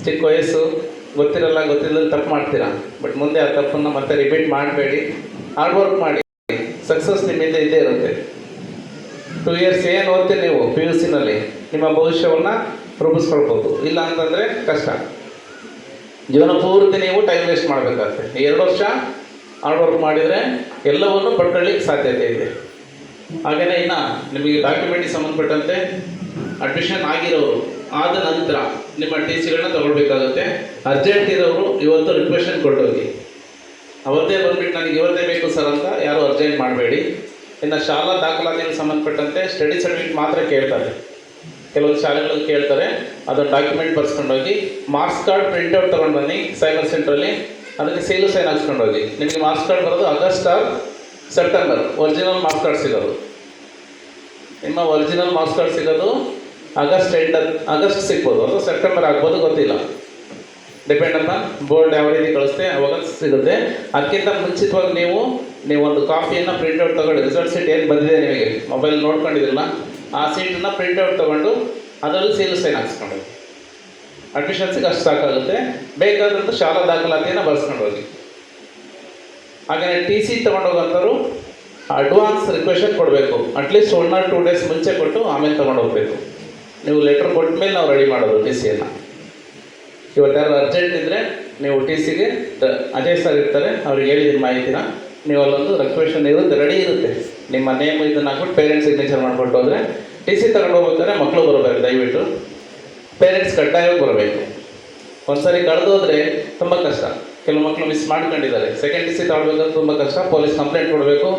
ಚಿಕ್ಕ ವಯಸ್ಸು, ಗೊತ್ತಿಲ್ಲದಲ್ಲಿ ತಪ್ಪು ಮಾಡ್ತೀರಾ. ಬಟ್ ಮುಂದೆ ಆ ತಪ್ಪನ್ನು ಮತ್ತೆ ರಿಪೀಟ್ ಮಾಡಬೇಡಿ, ಹಾರ್ಡ್ ವರ್ಕ್ ಮಾಡಿ, ಸಕ್ಸಸ್ ನಿಮ್ಮಿಂದ ಇದ್ದೇ ಇರುತ್ತೆ. 2 ಇಯರ್ಸ್ ಏನು ಓದ್ತೀರಿ ನೀವು PUC ನಲ್ಲಿ, ನಿಮ್ಮ ಭವಿಷ್ಯವನ್ನು ರೂಪಿಸ್ಕೊಳ್ಬೋದು. ಇಲ್ಲ ಅಂತಂದರೆ ಕಷ್ಟ. ಜೀವನ ಪೂರ್ತಿ ನೀವು ಟೈಮ್ ವೇಸ್ಟ್ ಮಾಡಬೇಕಾಗುತ್ತೆ. 2 ವರ್ಷ ಹಾರ್ಡ್ ವರ್ಕ್ ಮಾಡಿದರೆ ಎಲ್ಲವನ್ನು ಪಡ್ಕೊಳ್ಳಿಕ್ಕೆ ಸಾಧ್ಯತೆ ಇದೆ. ಹಾಗೆಯೇ ಇನ್ನು ನಿಮಗೆ ಡಾಕ್ಯುಮೆಂಟಿಗೆ ಸಂಬಂಧಪಟ್ಟಂತೆ ಅಡ್ಮಿಷನ್ ಆಗಿರೋರು ಆದ ನಂತರ ನಿಮ್ಮ TCಗಳನ್ನ ತಗೊಳ್ಬೇಕಾಗುತ್ತೆ. ಅರ್ಜೆಂಟ್ ಇರೋರು ಇವತ್ತು ರಿಕ್ವೆಷನ್ ಕೊಟ್ಟೋಗಿ, ಅವತ್ತೇ ಬಂದುಬಿಟ್ಟು ನನಗೆ ಇವತ್ತೇ ಬೇಕು ಸರ್ ಅಂತ ಯಾರು ಅರ್ಜೆಂಟ್ ಮಾಡಬೇಡಿ. ಇನ್ನು ಶಾಲಾ ದಾಖಲಾತಿಗಳಿಗೆ ಸಂಬಂಧಪಟ್ಟಂತೆ ಸ್ಟಡಿ ಸರ್ಟಿಫಿಕೇಟ್ ಮಾತ್ರ ಕೇಳ್ತಾರೆ. ಕೆಲವೊಂದು ಶಾಲೆಗಳಲ್ಲಿ ಕೇಳ್ತಾರೆ, ಅದನ್ನು ಡಾಕ್ಯುಮೆಂಟ್ ಬರ್ಸ್ಕೊಂಡೋಗಿ, ಮಾರ್ಕ್ಸ್ ಕಾರ್ಡ್ ಪ್ರಿಂಟ್ಔಟ್ ತೊಗೊಂಡು ಬನ್ನಿ ಸೈಬರ್ ಸೆಂಟ್ರಲ್ಲಿ, ಅದಕ್ಕೆ ಸೀಲು ಸೈನ್ ಹಾಕ್ಸ್ಕೊಂಡೋಗಿ. ನಿಮಗೆ ಮಾರ್ಕ್ಸ್ ಕಾರ್ಡ್ ಬರೋದು August or September, original marks card ಸಿಗೋದು. ನಿಮ್ಮ ಒರಿಜಿನಲ್ ಮಾರ್ಕ್ಸ್ ಕಾರ್ಡ್ ಸಿಗೋದು ಆಗಸ್ಟ್ ಸಿಗ್ಬೋದು, ಅದು ಸೆಪ್ಟೆಂಬರ್ ಆಗ್ಬೋದು, ಗೊತ್ತಿಲ್ಲ. ಡಿಪೆಂಡ್ ಅನ್ನ ಬೋರ್ಡ್ ಯಾವ ರೀತಿ ಕಳಿಸುತ್ತೆ ಅವಾಗ ಸಿಗುತ್ತೆ. ಅದಕ್ಕಿಂತ ಮುಂಚಿತವಾಗಿ ನೀವು ಒಂದು ಕಾಪಿಯನ್ನು ಪ್ರಿಂಟ್ಔಟ್ ತೊಗೊಳ್ಳಿ. ರಿಸಲ್ಟ್ ಸೀಟ್ ಏನು ಬಂದಿದೆ ನಿಮಗೆ ಮೊಬೈಲ್ ನೋಡ್ಕೊಂಡಿದ್ರಲ್ಲ, ಆ ಸೀಟನ್ನು ಪ್ರಿಂಟ್ಔಟ್ ತೊಗೊಂಡು ಅದರಲ್ಲಿ ಸೀಲು ಸೈನ್ ಹಾಕ್ಸ್ಕೊಂಡು ಹೋಗಿ. ಅಡ್ಮಿಷನ್ಸಿಗೆ ಅಷ್ಟು ಸಾಕಾಗುತ್ತೆ. ಬೇಕಾದಂಥ ಶಾಲಾ ದಾಖಲಾತಿಯನ್ನು ಬಳಸ್ಕೊಂಡು ಹೋಗಿ. ಹಾಗೆಯೇ TC ತೊಗೊಂಡೋಗಂಥವ್ರು ಅಡ್ವಾನ್ಸ್ ರಿಕ್ವೆಷನ್ ಕೊಡಬೇಕು. ಅಟ್ಲೀಸ್ಟ್ 1 or 2 ಡೇಸ್ ಮುಂಚೆ ಕೊಟ್ಟು ಆಮೇಲೆ ತೊಗೊಂಡೋಗ್ಬೇಕು. ನೀವು ಲೆಟ್ರ್ ಕೊಟ್ಟ ಮೇಲೆ ನಾವು ರೆಡಿ ಮಾಡೋದು TCಯನ್ನು. ಇವತ್ತು ಯಾರು ಅರ್ಜೆಂಟ್ ಇದ್ದರೆ ನೀವು TCಗೆ ಅಜಯ್ ಸರ್ ಇರ್ತಾರೆ, ಅವ್ರಿಗೆ ಹೇಳಿದ ಮಾಹಿತಿನ ನೀವು ಅಲ್ಲೊಂದು ರಿಕ್ವೆಷನ್ ಇರುತ್ತೆ, ರೆಡಿ ಇರುತ್ತೆ. ನಿಮ್ಮ ನೇಮ್ ಇದನ್ನು ಹಾಕ್ಬಿಟ್ಟು ಪೇರೆಂಟ್ಸ್ ಸಿಗ್ನೇಚರ್ ಮಾಡಿಕೊಟ್ಟು ಹೋದರೆ TC ತಗೊಂಡು ಹೋಗ್ಬೇಕಾದ್ರೆ ಮಕ್ಕಳು ಬರಬೇಕು. ದಯವಿಟ್ಟು ಪೇರೆಂಟ್ಸ್ ಕಡ್ಡಾಯವಾಗಿ ಬರಬೇಕು. ಒಂದ್ಸರಿ ಕಳೆದೋದ್ರೆ ತುಂಬ ಕಷ್ಟ. ಕೆಲವು ಮಕ್ಕಳು ಮಿಸ್ ಮಾಡ್ಕೊಂಡಿದ್ದಾರೆ. ಸೆಕೆಂಡ್ TC ತಗೊಳ್ಬೇಕಾದ್ರೆ ತುಂಬ ಕಷ್ಟ. ಪೊಲೀಸ್ ಕಂಪ್ಲೇಂಟ್ ಕೊಡಬೇಕು,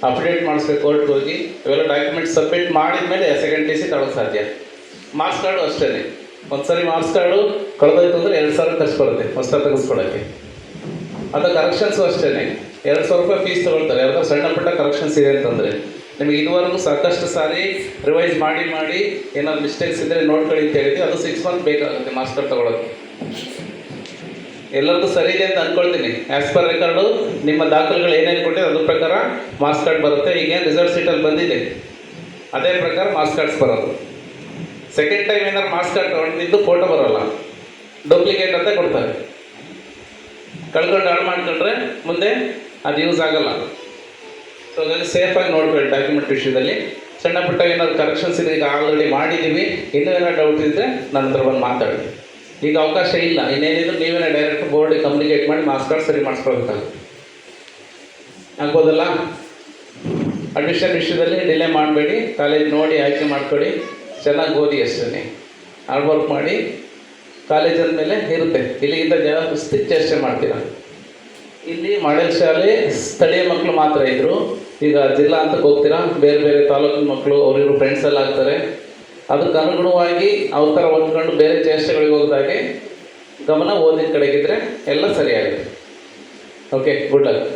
ಅಪ್ಡೇಟ್ ಮಾಡಿಸ್ಬೇಕು ಕೋರ್ಟ್ಗೆ ಹೋಗಿ. ಇವೆಲ್ಲ ಡಾಕ್ಯುಮೆಂಟ್ಸ್ ಸಬ್ಮಿಟ್ ಮಾಡಿದ ಮೇಲೆ ಸೆಕೆಂಡ್ TC ತಗೊಳ್ಳೋಕೆ ಸಾಧ್ಯ. ಮಾರ್ಕ್ಸ್ ಕಾರ್ಡು ಅಷ್ಟೇ. ಒಂದ್ಸರಿ ಮಾರ್ಕ್ಸ್ ಕಾರ್ಡು ಕಳೆದೋಯ್ತು ಅಂದರೆ 2,000 ಖರ್ಚು ಬರುತ್ತೆ ಹೊಸ ತೆಗೆಸ್ಕೊಡೋಕ್ಕೆ. ಅದು ಕರೆಕ್ಷನ್ಸು ಅಷ್ಟೇ, 2,000 ರೂಪಾಯಿ ಫೀಸ್ ತೊಗೊಳ್ತಾರೆ. ಯಾವ್ದಾದ್ರು ಸಣ್ಣ ಪುಟ್ಟ ಕರೆಕ್ಷನ್ಸ್ ಇದೆ ಅಂತಂದರೆ. ನಿಮಗೆ ಇದುವರೆಗೂ ಸಾಕಷ್ಟು ಸಾರಿ ರಿವೈಸ್ ಮಾಡಿ ಏನಾದ್ರು ಮಿಸ್ಟೇಕ್ಸ್ ಇದ್ದರೆ ನೋಡ್ಕೊಳ್ಳಿ ಅಂತ ಹೇಳಿದ್ವಿ. ಅದು 6 ಮಂತ್ ಬೇಕಾಗುತ್ತೆ ಮಾರ್ಕ್ಸ್ ಕಾರ್ಡ್ ತೊಗೊಳೋಕ್ಕೆ. ಎಲ್ಲರಿಗೂ ಸರಿ ಇದೆ ಅಂತ ಅಂದ್ಕೊಳ್ತೀನಿ. ಆ್ಯಸ್ ಪರ್ ರೆಕಾರ್ಡು ನಿಮ್ಮ ದಾಖಲೆಗಳು ಏನೇನು ಕೊಟ್ಟಿದೆ ಅದ್ರ ಪ್ರಕಾರ ಮಾರ್ಕ್ಸ್ ಕಾರ್ಡ್ ಬರುತ್ತೆ. ಈಗೇನು ರಿಸಲ್ಟ್ ಶೀಟಲ್ಲಿ ಬಂದಿದೆ ಅದೇ ಪ್ರಕಾರ ಮಾರ್ಕ್ಸ್ ಕಾರ್ಡ್ಸ್ ಬರೋದು. ಸೆಕೆಂಡ್ ಟೈಮ್ ಏನಾದ್ರು ಮಾರ್ಕ್ಸ್ ಕಾರ್ಡ್ ತೊಗೊಂಡಿದ್ದು ಫೋಟೋ ಬರೋಲ್ಲ, ಡೂಪ್ಲಿಕೇಟ್ ಅಂತ ಕೊಡ್ತಾರೆ. ಕಳ್ಕೊಂಡು ಹಾಳು ಮಾಡ್ಕೊಂಡ್ರೆ ಮುಂದೆ ಅದು ಯೂಸ್ ಆಗಲ್ಲ. ಸೊ ಹಾಗಾಗಿ ಸೇಫಾಗಿ ನೋಡ್ಕೊಳ್ಳಿ ಡಾಕ್ಯುಮೆಂಟ್ ವಿಷಯದಲ್ಲಿ. ಸಣ್ಣ ಪುಟ್ಟ ಏನಾದ್ರು ಕರೆಕ್ಷನ್ಸ್ ಇದೆ, ಈಗ ಆಲ್ರೆಡಿ ಮಾಡಿದ್ದೀವಿ, ಇನ್ನೂ ಏನಾದ್ರು ಡೌಟ್ ಇದ್ದರೆ ನನ್ನ ಹತ್ರ ಬಂದು ಮಾತಾಡಿ. ಈಗ ಅವಕಾಶ ಇಲ್ಲ, ಇನ್ನೇನಿದ್ರು ನೀವೇನೇ ಡೈರೆಕ್ಟ್ ಬೋರ್ಡಿಗೆ ಕಮ್ಯುನಿಕೇಟ್ ಮಾಡಿ ಮಾರ್ಕ್ಸ್ ಕಾರ್ಡ್ ಸರಿ ಮಾಡಿಸ್ಕೊಳ್ಬೇಕಾಗುತ್ತೆ. ಆಗ್ಬೋದಲ್ಲ? ಅಡ್ಮಿಷನ್ ವಿಷಯದಲ್ಲಿ ಡಿಲೇ ಮಾಡಬೇಡಿ. ಕಾಲೇಜ್ ನೋಡಿ ಆಯ್ಕೆ ಮಾಡ್ಕೊಳ್ಳಿ. ಚೆನ್ನಾಗಿ ಓದಿ ಅಷ್ಟೇ, ಹಾರ್ಡ್ ವರ್ಕ್ ಮಾಡಿ. ಕಾಲೇಜ್ ಅಂದಮೇಲೆ ಇರುತ್ತೆ, ಇಲ್ಲಿಗಿಂತ ಜಾಸ್ತಿ ಚೇಷ್ಟೆ ಮಾಡ್ತೀರಾ. ಇಲ್ಲಿ ಮಾಡೆಲ್ ಶಾಲೆ ಸ್ಥಳೀಯ ಮಕ್ಕಳು ಮಾತ್ರ ಇದ್ದರು. ಈಗ ಜಿಲ್ಲಾ ಅಂತಕ್ಕೆ ಹೋಗ್ತೀರಾ, ಬೇರೆ ಬೇರೆ ತಾಲೂಕಿನ ಮಕ್ಕಳು ಅವ್ರಿವ್ರು ಫ್ರೆಂಡ್ಸ್ ಎಲ್ಲ ಆಗ್ತಾರೆ. ಅದಕ್ಕೆ ಅನುಗುಣವಾಗಿ ಅವ್ರ ಥರ ಹೊಂದ್ಕೊಂಡು ಬೇರೆ ಚೇಷ್ಟೆಗಳಿಗೆ ಹೋಗಿದಾಗೆ ಗಮನ ಓದಿನ ಕಡೆಗಿದ್ರೆ ಎಲ್ಲ ಸರಿಯಾಗುತ್ತೆ. Okay, good luck.